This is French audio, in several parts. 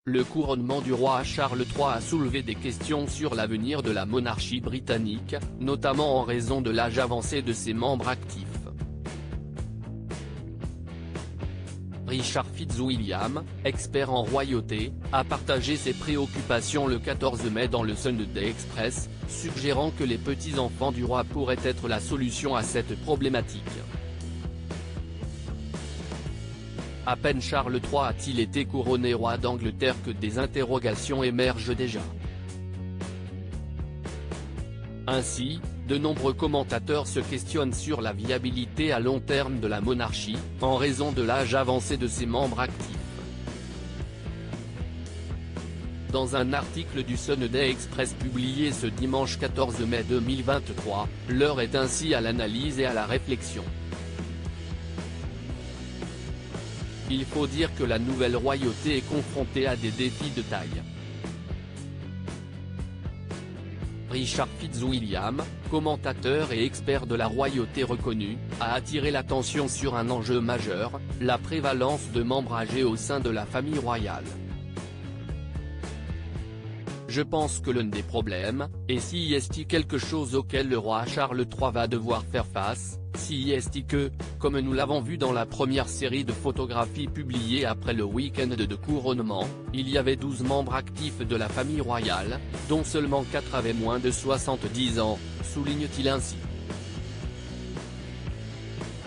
Le couronnement du roi Charles III a soulevé des questions sur l'avenir de la monarchie britannique, notamment en raison de l'âge avancé de ses membres actifs. Richard Fitzwilliam, expert en royauté, a partagé ses préoccupations le 14 mai dans le Sunday Express, suggérant que les petits-enfants du roi pourraient être la solution à cette problématique. À peine Charles III a-t-il été couronné roi d'Angleterre que des interrogations émergent déjà. Ainsi, de nombreux commentateurs se questionnent sur la viabilité à long terme de la monarchie, en raison de l'âge avancé de ses membres actifs. Dans un article du Sunday Express publié ce dimanche 14 mai 2023, l'heure est ainsi à l'analyse et à la réflexion. Il faut dire que la nouvelle royauté est confrontée à des défis de taille. Richard Fitzwilliam, commentateur et expert de la royauté reconnu, a attiré l'attention sur un enjeu majeur, la prévalence de membres âgés au sein de la famille royale. Je pense que l'un des problèmes, et si est quelque chose auquel le roi Charles III va devoir faire face, si est que, comme nous l'avons vu dans la première série de photographies publiées après le week-end de couronnement, il y avait 12 membres actifs de la famille royale, dont seulement 4 avaient moins de 70 ans, souligne-t-il ainsi.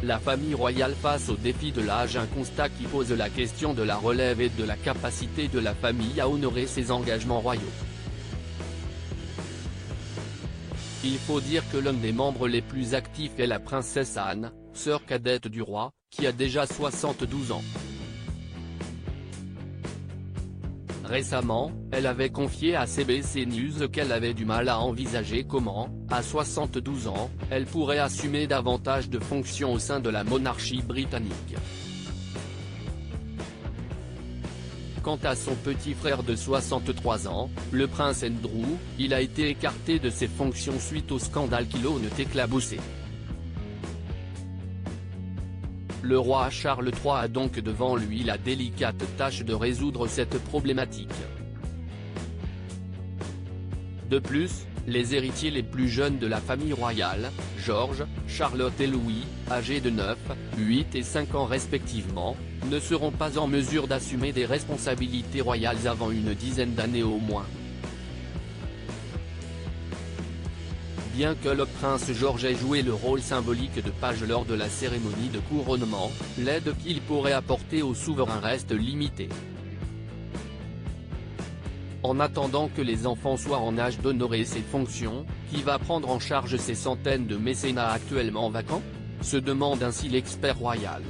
La famille royale face au défi de l'âge, un constat qui pose la question de la relève et de la capacité de la famille à honorer ses engagements royaux. Il faut dire que l'un des membres les plus actifs est la princesse Anne, sœur cadette du roi, qui a déjà 72 ans. Récemment, elle avait confié à CBC News qu'elle avait du mal à envisager comment, à 72 ans, elle pourrait assumer davantage de fonctions au sein de la monarchie britannique. Quant à son petit frère de 63 ans, le prince Andrew, il a été écarté de ses fonctions suite au scandale qui l'ont éclaboussé. Le roi Charles III a donc devant lui la délicate tâche de résoudre cette problématique. De plus, les héritiers les plus jeunes de la famille royale, George, Charlotte et Louis, âgés de 9, 8 et 5 ans respectivement, ne seront pas en mesure d'assumer des responsabilités royales avant une dizaine d'années au moins. Bien que le prince George ait joué le rôle symbolique de page lors de la cérémonie de couronnement, l'aide qu'il pourrait apporter au souverain reste limitée. En attendant que les enfants soient en âge d'honorer ces fonctions, qui va prendre en charge ces centaines de mécénats actuellement vacants ? Se demande ainsi l'expert royal.